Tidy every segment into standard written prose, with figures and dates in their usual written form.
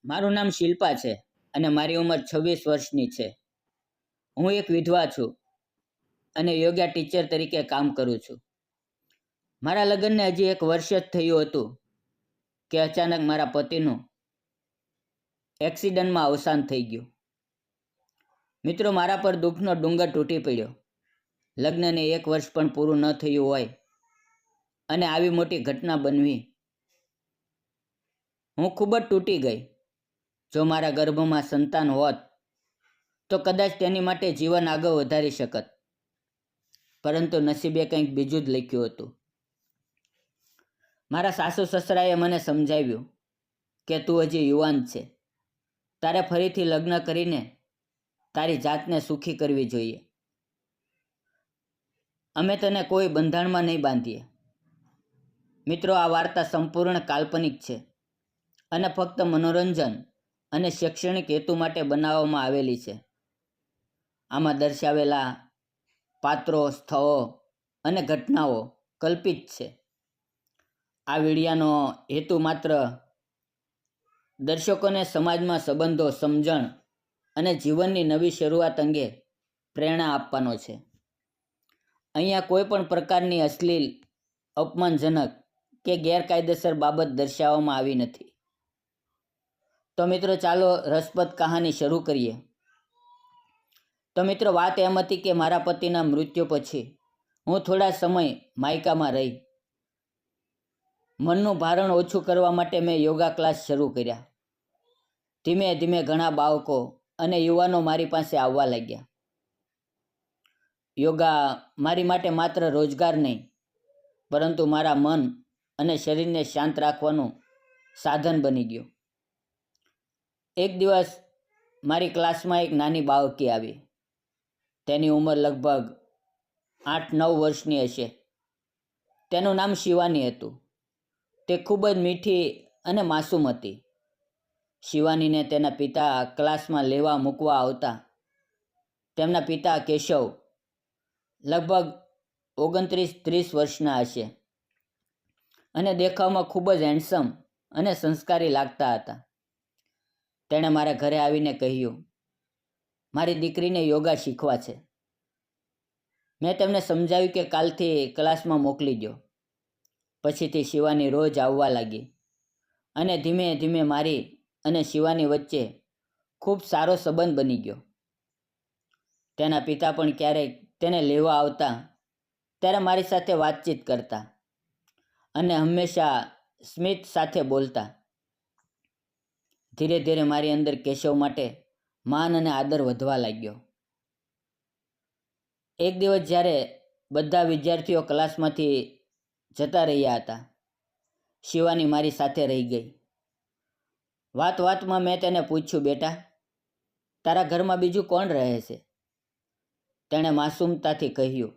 મારું નામ શિલ્પા છે અને મારી ઉંમર 26 વર્ષની છે. હું એક વિધવા છું અને યોગા ટીચર તરીકે કામ કરું છું. મારા લગ્નને હજી એક વર્ષ જ થયું હતું કે અચાનક મારા પતિનું એક્સિડન્ટમાં અવસાન થઈ ગયું. મિત્રો, મારા પર દુઃખનો ડુંગર તૂટી પડ્યો. લગ્નને એક વર્ષ પણ પૂરું ન થયું હોય અને આવી મોટી ઘટના બનવી. હું ખૂબ જ તૂટી ગઈ. જો મારા ગર્ભમાં સંતાન હોત તો કદાચ તેની માટે જીવન આગળ વધારી શકત, પરંતુ નસીબે કંઈક બીજું જ લખ્યું હતું. મારા સાસુ સસરાએ મને સમજાવ્યું કે તું હજી યુવાન છે, તારે ફરીથી લગ્ન કરીને તારી જાતને સુખી કરવી જોઈએ. અમે તને કોઈ બંધારણમાં નહીં બાંધીએ. મિત્રો, આ વાર્તા સંપૂર્ણ કાલ્પનિક છે અને ફક્ત મનોરંજન અને શૈક્ષણિક હેતુ માટે બનાવવામાં આવેલી છે. આમાં દર્શાવેલા પાત્રો, સ્થળો અને ઘટનાઓ કલ્પિત છે. આ વિડિયાનો હેતુ માત્ર દર્શકોને સમાજમાં સંબંધો, સમજણ અને જીવનની નવી શરૂઆત અંગે પ્રેરણા આપવાનો છે. અહીંયા કોઈ પણ પ્રકારની અશ્લીલ, અપમાનજનક કે ગેરકાયદેસર બાબત દર્શાવવામાં આવી નથી. તો મિત્રો, ચાલો રસપ્રદ કહાની શરૂ કરીએ. તો મિત્રો, વાત એમ હતી કે મારા પતિના મૃત્યુ પછી હું થોડા સમય માયકામાં રહી. મનનું ભારણ ઓછું કરવા માટે મેં યોગા ક્લાસ શરૂ કર્યા. ધીમે ધીમે ઘણા બાળકો અને યુવાનો મારી પાસે આવવા લાગ્યા. યોગા મારી માટે માત્ર રોજગાર નહીં, પરંતુ મારા મન અને શરીરને શાંત રાખવાનું સાધન બની ગયું. એક દિવસ મારી ક્લાસમાં એક નાની બાળકી આવી. તેની ઉંમર લગભગ 8-9 વર્ષની હશે. તેનું નામ શિવાની હતું. તે ખૂબ જ મીઠી અને માસૂમ હતી. શિવાનીને તેના પિતા ક્લાસમાં લેવા મૂકવા આવતા. તેમના પિતા કેશવ લગભગ 29-30 વર્ષના હશે અને દેખાવમાં ખૂબ જ હેન્ડસમ અને સંસ્કારી લાગતા હતા. તેણે મારા ઘરે આવીને કહ્યું, મારી દીકરીને યોગા શીખવા છે. મેં તેમને સમજાવ્યું કે કાલથી ક્લાસમાં મોકલી દો. પછીથી શિવાની રોજ આવવા લાગી અને ધીમે ધીમે મારી અને શિવાની વચ્ચે ખૂબ સારો સંબંધ બની ગયો. તેના પિતા પણ ક્યારેક તેને લેવા આવતા ત્યારે મારી સાથે વાતચીત કરતા અને હંમેશા સ્મિત સાથે બોલતા. ધીરે ધીરે મારી અંદર કેશવ માટે માન અને આદર વધવા લાગ્યો. એક દિવસ જ્યારે બધા વિદ્યાર્થીઓ ક્લાસમાંથી જતા રહ્યા હતા, શિવાની મારી સાથે રહી ગઈ. વાત વાતમાં મેં તેને પૂછ્યું, બેટા, તારા ઘરમાં બીજું કોણ રહે છે? તેણે માસૂમતાથી કહ્યું,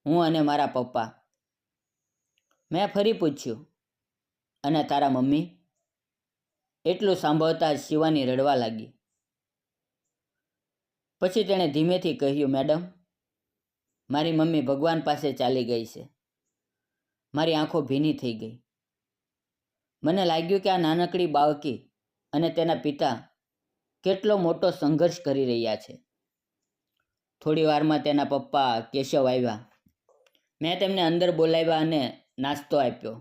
હું અને મારા પપ્પા. મેં ફરી પૂછ્યું, અને તારા મમ્મી? એટલું સાંભળતા જ શિવાની રડવા લાગી. પછી તેણે ધીમેથી કહ્યું, મેડમ, મારી મમ્મી ભગવાન પાસે ચાલી ગઈ છે. મારી આંખો ભીની થઈ ગઈ. મને લાગ્યું કે આ નાનકડી બાળકી અને તેના પિતા કેટલો મોટો સંઘર્ષ કરી રહ્યા છે. થોડી વારમાં તેના પપ્પા કેશવ આવ્યા. મેં તેમને અંદર બોલાવ્યા અને નાસ્તો આપ્યો.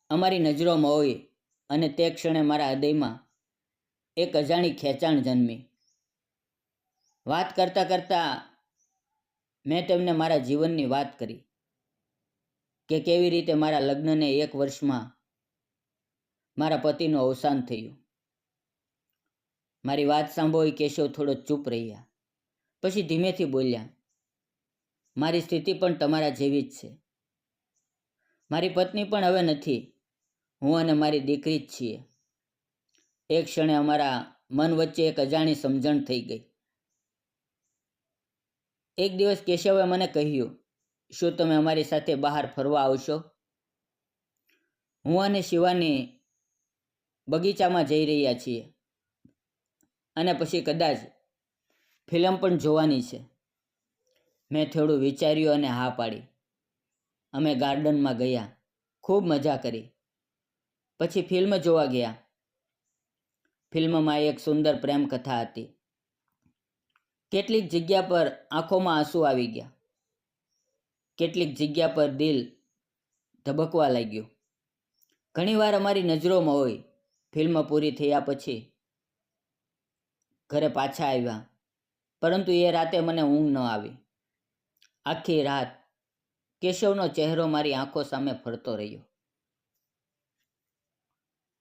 અમારી નજરો મોઈ અને તે ક્ષણે મારા હૃદયમાં એક અજાણી ખેંચાણ જન્મી. વાત કરતાં કરતાં મેં તેમને મારા જીવનની વાત કરી કે કેવી રીતે મારા લગ્નને એક વર્ષમાં મારા પતિનું અવસાન થયું. મારી વાત સાંભળી કેશવ થોડો ચૂપ રહ્યા. પછી ધીમેથી બોલ્યા, મારી સ્થિતિ પણ તમારા જેવી જ છે. મારી પત્ની પણ હવે નથી. હું અને મારી દીકરી જ છીએ. એક ક્ષણે અમારા મન વચ્ચે એક અજાણી સમજણ થઈ ગઈ. એક દિવસ કેશવે મને કહ્યું, શું તમે અમારી સાથે બહાર ફરવા આવશો? હું અને શિવાની બગીચામાં જઈ રહ્યા છીએ અને પછી કદાચ ફિલ્મ પણ જોવાની છે. મેં થોડું વિચાર્યું અને હા પાડી. અમે ગાર્ડનમાં ગયા, ખૂબ મજા કરી. પછી ફિલ્મ જોવા ગયા. ફિલ્મમાં એક સુંદર પ્રેમ કથા હતી. કેટલીક જગ્યા પર આંખોમાં આંસુ આવી ગયા, કેટલીક જગ્યા પર દિલ ધબકવા લાગ્યું. ઘણીવાર અમારી નજરોમાં હોય. ફિલ્મ પૂરી થયા પછી ઘરે પાછા આવ્યા, પરંતુ એ રાતે મને ઊંઘ ન આવી. આખી રાત કેશવનો ચહેરો મારી આંખો સામે ફરતો રહ્યો.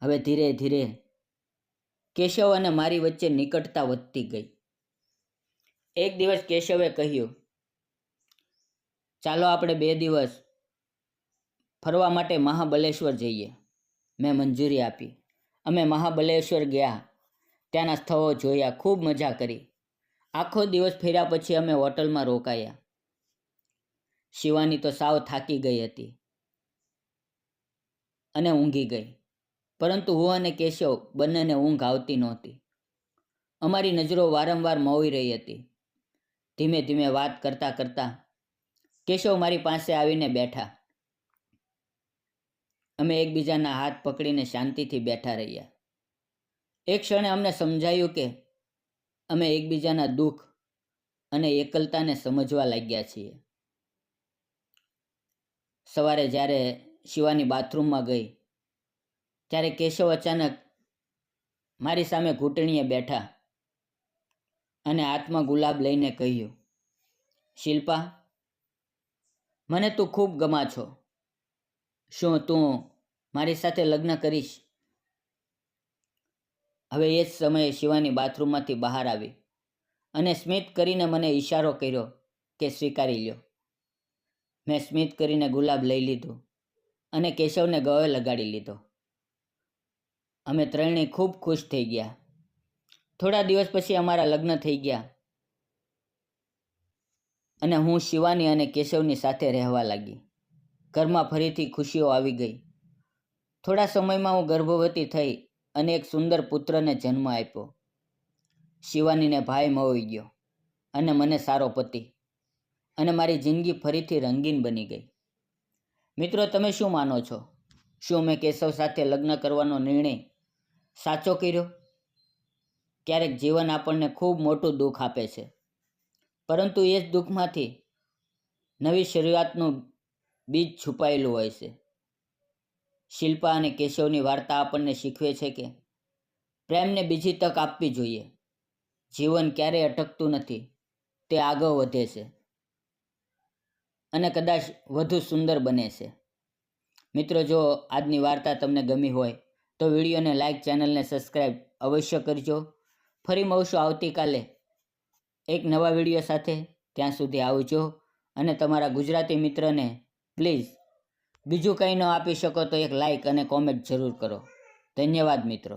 હવે ધીરે ધીરે કેશવ અને મારી વચ્ચે નિકટતા વધતી ગઈ. એક દિવસ કેશવે કહ્યું, ચાલો આપણે 2 દિવસ ફરવા માટે મહાબલેશ્વર જઈએ. મેં મંજૂરી આપી. અમે મહાબલેશ્વર ગયા, ત્યાંના સ્થળો જોયા, ખૂબ મજા કરી. આખો દિવસ ફેર્યા પછી અમે હોટલમાં રોકાયા. શિવાની તો સાવ થાકી ગઈ હતી અને ઊંઘી ગઈ, પરંતુ હું અને કેશવ બંનેને ઊંઘ આવતી નહોતી. અમારી નજરો વારંવાર મોઈ રહી હતી. ધીમે ધીમે વાત કરતાં કરતાં કેશવ મારી પાસે આવીને બેઠા. અમે એકબીજાના હાથ પકડીને શાંતિથી બેઠા રહ્યા. એક ક્ષણે અમને સમજાયું કે અમે એકબીજાના દુઃખ અને એકલતાને સમજવા લાગ્યા છીએ. સવારે જ્યારે શિવાની બાથરૂમમાં ગઈ, ત્યારે કેશવ અચાનક મારી સામે ઘૂંટણીએ બેઠા અને હાથમાં ગુલાબ લઈને કહ્યું, શિલ્પા, મને તું ખૂબ ગમા છો. શું તું મારી સાથે લગ્ન કરીશ? હવે એ જ સમયે શિવાની બાથરૂમમાંથી બહાર આવી અને સ્મિત કરીને મને ઈશારો કર્યો કે સ્વીકારી લ્યો. મેં સ્મિત કરીને ગુલાબ લઈ લીધું અને કેશવને ગળે લગાડી લીધો. અમે ત્રણેય ખૂબ ખુશ થઈ ગયા. થોડા દિવસ પછી અમારા લગ્ન થઈ ગયા અને હું શિવાની અને કેશવની સાથે રહેવા લાગી. ઘરમાં ફરીથી ખુશીઓ આવી ગઈ. થોડા સમયમાં હું ગર્ભવતી થઈ અને એક સુંદર પુત્રને જન્મ આપ્યો. શિવાનીને ભાઈ મળી ગયો અને મને સારો પતિ, અને મારી જિંદગી ફરીથી રંગીન બની ગઈ. મિત્રો, તમે શું માનો છો? શું મેં કેશવ સાથે લગ્ન કરવાનો નિર્ણય સાચો કર્યો? ક્યારેક જીવન આપણને ખૂબ મોટું દુઃખ આપે છે, પરંતુ એ જ દુઃખમાંથી નવી શરૂઆતનું બીજ છુપાયેલું હોય છે. શિલ્પા અને કેશવની વાર્તા આપણને શીખવે છે કે પ્રેમને બીજી તક આપવી જોઈએ. જીવન ક્યારેય અટકતું નથી, તે આગળ વધે છે અને કદાચ વધુ સુંદર બને છે. મિત્રો, જો આજની વાર્તા તમને ગમી હોય તો વિડીયોને લાઈક, ચેનલને સબસ્ક્રાઈબ અવશ્ય કરજો. ફરી મળશું આવતીકાલે એક નવા વિડીયો સાથે. ત્યાં સુધી આવજો અને તમારા ગુજરાતી મિત્રને પ્લીઝ બીજું કંઈ ન આપી શકો તો એક લાઈક અને કોમેન્ટ જરૂર કરો. ધન્યવાદ મિત્રો.